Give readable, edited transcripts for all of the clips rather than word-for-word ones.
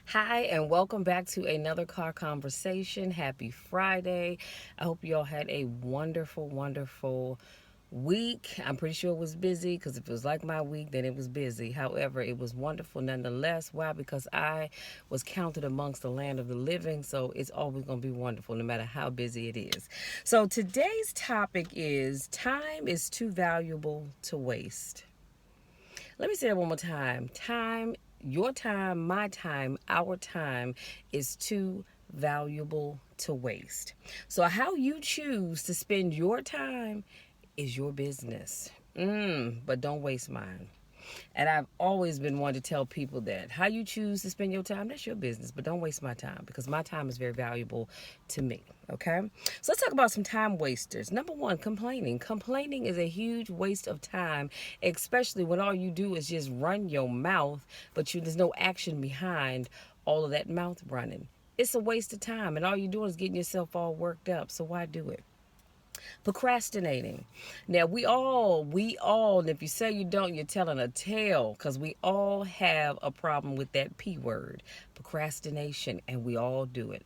Hi, and welcome back to another car conversation. Happy Friday. I hope you all had a wonderful, wonderful week. I'm pretty sure it was busy because if it was like my week, then it was busy. However, it was wonderful nonetheless. Why? Because I was counted amongst the land of the living, so it's always going to be wonderful no matter how busy it is. So today's topic is time is too valuable to waste. Let me say that one more time. Your time, my time, our time is too valuable to waste. So, how you choose to spend your time is your business. But don't waste mine. And I've always been one to tell people that how you choose to spend your time, that's your business, but don't waste my time because my time is very valuable to me. Okay? So let's talk about some time wasters. Number one, complaining. Complaining is a huge waste of time, especially when all you do is just run your mouth, but there's no action behind all of that mouth running. It's a waste of time, and all you're doing is getting yourself all worked up. So why do it? Procrastinating. Now and if you say you don't, you're telling a tale because we all have a problem with that P word, procrastination, and we all do it.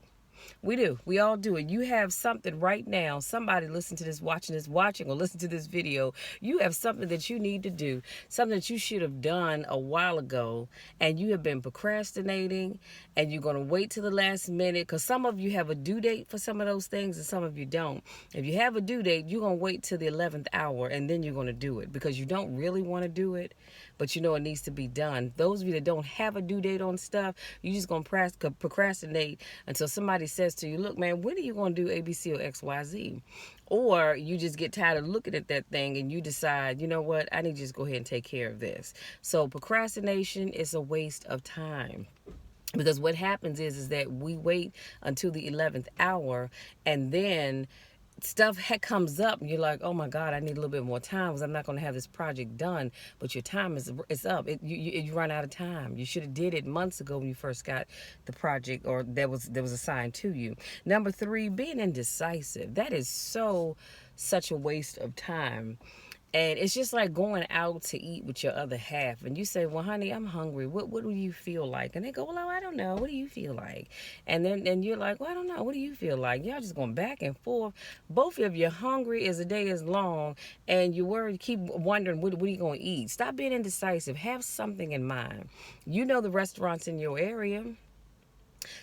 We do. We all do it. You have something right now. Somebody listen to this, watching or listen to this video. You have something that you need to do, something that you should have done a while ago, and you have been procrastinating, and you're going to wait till the last minute because some of you have a due date for some of those things, and some of you don't. If you have a due date, you're going to wait till the 11th hour, and then you're going to do it because you don't really want to do it, but you know it needs to be done. Those of you that don't have a due date on stuff, you're just going to procrastinate until somebody says to you, look, man, when are you going to do A, B, C, or X, Y, Z? Or you just get tired of looking at that thing and you decide, you know what, I need to just go ahead and take care of this. So procrastination is a waste of time. Because what happens is that we wait until the 11th hour, and then stuff comes up and you're like, oh my god, I need a little bit more time because I'm not going to have this project done. But your time is up. You run out of time. You should have did it months ago when you first got the project or that was assigned to you. Number three, being indecisive. That is such a waste of time. And it's just like going out to eat with your other half. And you say, well, honey, I'm hungry. What do you feel like? And they go, well, I don't know. What do you feel like? And you're like, well, I don't know. What do you feel like? Y'all just going back and forth. Both of you hungry as the day is long. And you worry, keep wondering, what are you going to eat? Stop being indecisive. Have something in mind. You know the restaurants in your area.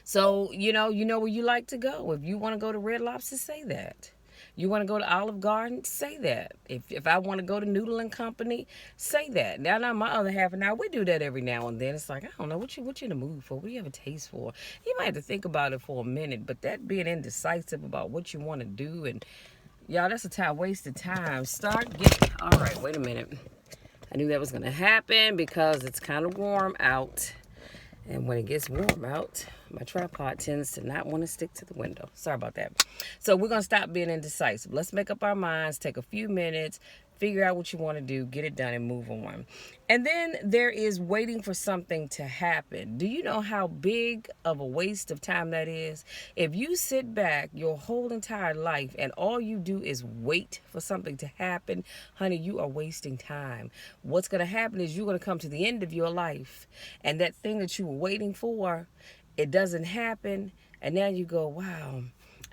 So, you know where you like to go. If you want to go to Red Lobster, say that. You want to go to Olive Garden? Say that. If I want to go to Noodle and Company, say that. Now my other half an hour, we do that every now and then. It's like, I don't know, what you in the mood for? What do you have a taste for? You might have to think about it for a minute, but that being indecisive about what you want to do, and y'all, that's a time wasted time. All right, wait a minute. I knew that was going to happen because it's kind of warm out. And when it gets warm out, my tripod tends to not want to stick to the window. Sorry about that. So we're going to stop being indecisive. Let's make up our minds, take a few minutes, figure out what you want to do, get it done, and move on. And then there is waiting for something to happen. Do you know how big of a waste of time that is? If you sit back your whole entire life and all you do is wait for something to happen, honey, you are wasting time. What's going to happen is you're going to come to the end of your life, and that thing that you were waiting for, it doesn't happen, and now you go, wow,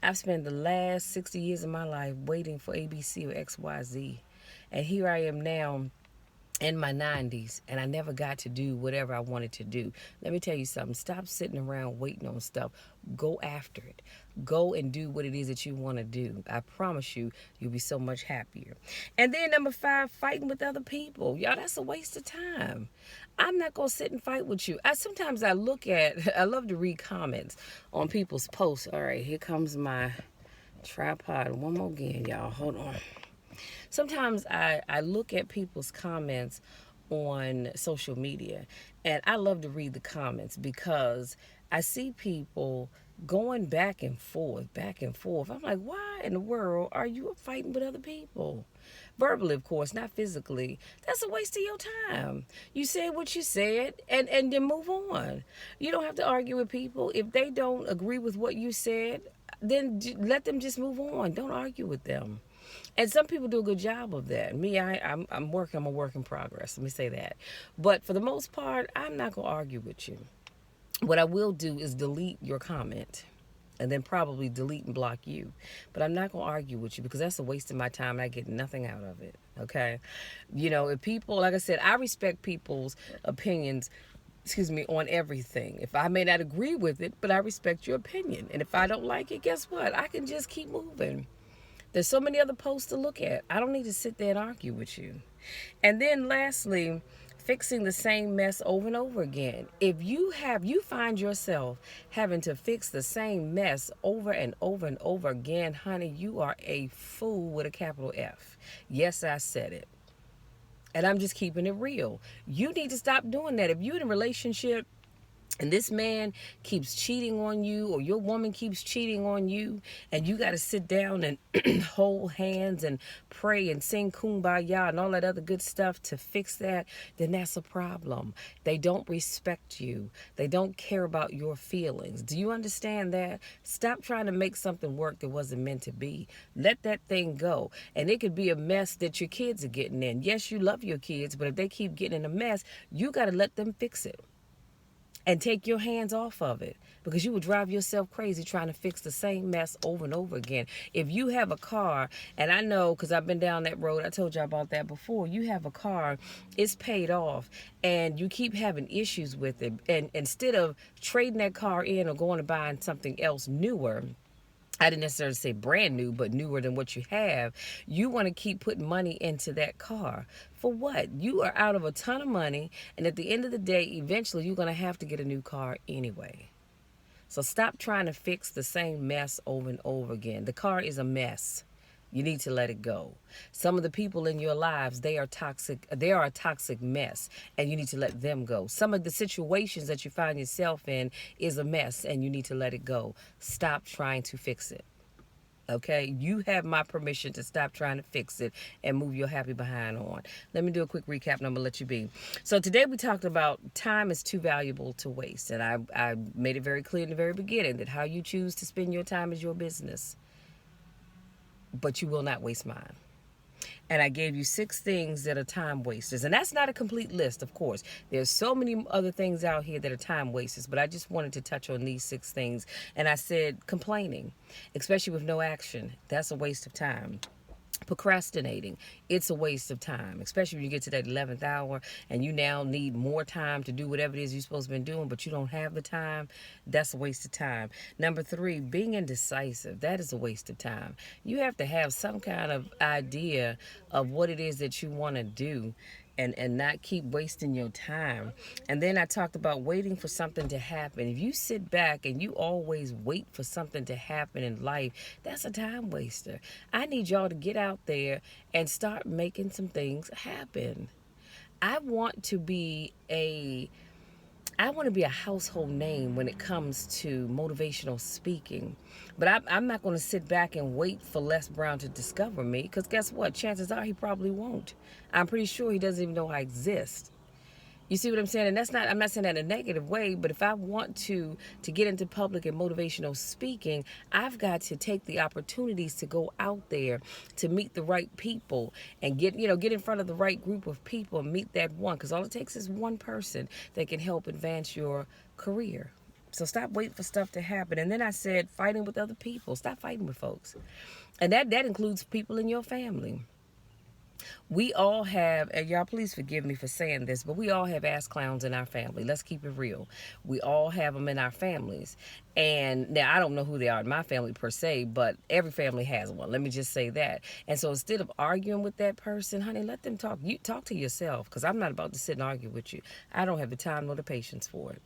I've spent the last 60 years of my life waiting for ABC or XYZ. And here I am now in my 90s, and I never got to do whatever I wanted to do. Let me tell you something. Stop sitting around waiting on stuff. Go after it. Go and do what it is that you want to do. I promise you, you'll be so much happier. And then number five, fighting with other people. Y'all, that's a waste of time. I'm not going to sit and fight with you. Sometimes I love to read comments on people's posts. All right, here comes my tripod. One more again, y'all. Hold on. Sometimes I look at people's comments on social media, and I love to read the comments because I see people going back and forth, back and forth. I'm like, why in the world are you fighting with other people? Verbally, of course, not physically. That's a waste of your time. You said what you said, and then move on. You don't have to argue with people. If they don't agree with what you said, then let them just move on. Don't argue with them. And some people do a good job of that. Me, I'm a work in progress. Let me say that. But for the most part, I'm not going to argue with you. What I will do is delete your comment and then probably delete and block you. But I'm not going to argue with you because that's a waste of my time and I get nothing out of it. Okay? If people, like I said, I respect people's opinions, on everything. If I may not agree with it, but I respect your opinion. And if I don't like it, guess what? I can just keep moving. There's so many other posts to look at. I don't need to sit there and argue with you. And then lastly, fixing the same mess over and over again. If you find yourself having to fix the same mess over and over and over again, honey, you are a fool with a capital F. Yes, I said it. And I'm just keeping it real. You need to stop doing that. If you're in a relationship and this man keeps cheating on you or your woman keeps cheating on you and you got to sit down and hold hands and pray and sing kumbaya and all that other good stuff to fix that, then that's a problem. They don't respect you. They don't care about your feelings. Do you understand that? Stop trying to make something work that wasn't meant to be. Let that thing go. And it could be a mess that your kids are getting in. Yes, you love your kids, but if they keep getting in a mess, you got to let them fix it and take your hands off of it because you will drive yourself crazy trying to fix the same mess over and over again. If you have a car, and I know because I've been down that road, I told you about that before, you have a car, it's paid off, and you keep having issues with it, and instead of trading that car in or going to buying something else newer, I didn't necessarily say brand new, but newer than what you have, you want to keep putting money into that car. For what? You are out of a ton of money, and at the end of the day, eventually you're going to have to get a new car anyway. So stop trying to fix the same mess over and over again. The car is a mess. You need to let it go. Some of the people in your lives, they are toxic. They are a toxic mess, and you need to let them go. Some of the situations that you find yourself in is a mess, and you need to let it go. Stop trying to fix it. Okay, you have my permission to stop trying to fix it and move your happy behind on. Let me do a quick recap and I'm gonna let you be. So today we talked about time is too valuable to waste, and I made it very clear in the very beginning that how you choose to spend your time is your business, but you will not waste mine. And I gave you 6 things that are time wasters. And that's not a complete list, of course. There's so many other things out here that are time wasters, but I just wanted to touch on these 6 things. And I said complaining, especially with no action, that's a waste of time. Procrastinating, it's a waste of time, especially when you get to that 11th hour and you now need more time to do whatever it is you're supposed to be doing, but you don't have the time. That's a waste of time. Number 3, being indecisive, that is a waste of time. You have to have some kind of idea of what it is that you want to do, and not keep wasting your time. And then I talked about waiting for something to happen. If you sit back and you always wait for something to happen in life, that's a time waster. I need y'all to get out there and start making some things happen. I want to be a household name when it comes to motivational speaking. But I'm not going to sit back and wait for Les Brown to discover me, because guess what? Chances are he probably won't. I'm pretty sure he doesn't even know I exist. You see what I'm saying? And I'm not saying that in a negative way, but if I want to get into public and motivational speaking, I've got to take the opportunities to go out there to meet the right people and get in front of the right group of people and meet that one, because all it takes is one person that can help advance your career. So stop waiting for stuff to happen. And then I said fighting with other people. Stop fighting with folks. And that includes people in your family. We all have, and y'all please forgive me for saying this, but we all have ass clowns in our family. Let's keep it real. We all have them in our families. And now I don't know who they are in my family per se, but every family has one. Let me just say that. And so instead of arguing with that person, honey, let them talk. You talk to yourself, because I'm not about to sit and argue with you. I don't have the time nor the patience for it.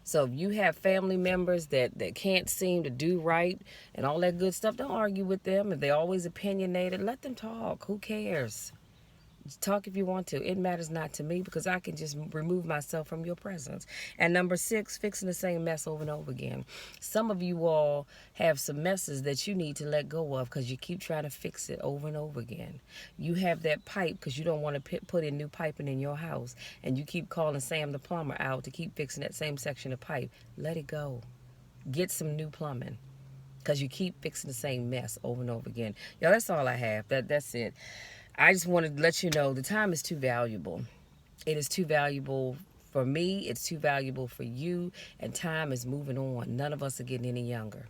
So if you have family members that can't seem to do right and all that good stuff, don't argue with them. If they're always opinionated, let them talk. Who cares? Talk if you want to. It matters not to me, because I can just remove myself from your presence. And number 6, fixing the same mess over and over again. Some of you all have some messes that you need to let go of because you keep trying to fix it over and over again. You have that pipe because you don't want to put in new piping in your house, and you keep calling Sam the plumber out to keep fixing that same section of pipe. Let it go. Get some new plumbing, because you keep fixing the same mess over and over again. Y'all, that's all I have. That's it. I just wanted to let you know the time is too valuable. It is too valuable For me, it's too valuable for you, and time is moving on. None of us are getting any younger.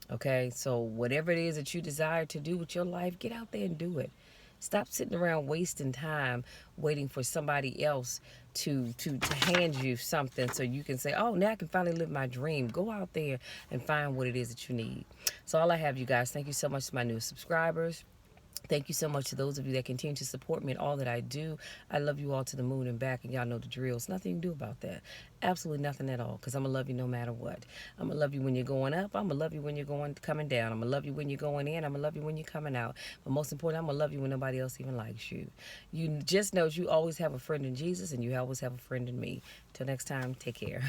Okay, so whatever it is that you desire to do with your life, get out there and do it. Stop sitting around wasting time waiting for somebody else to hand you something so you can say, oh, now I can finally live my dream. Go out there and find what it is that you need. So all I have, you guys, thank you so much to my new subscribers. Thank you so much to those of you that continue to support me in all that I do. I love you all to the moon and back, and y'all know the drill. There's nothing you can do about that. Absolutely nothing at all, because I'm going to love you no matter what. I'm going to love you when you're going up. I'm going to love you when you're coming down. I'm going to love you when you're going in. I'm going to love you when you're coming out. But most important, I'm going to love you when nobody else even likes you. You just know you always have a friend in Jesus, and you always have a friend in me. Till next time, take care.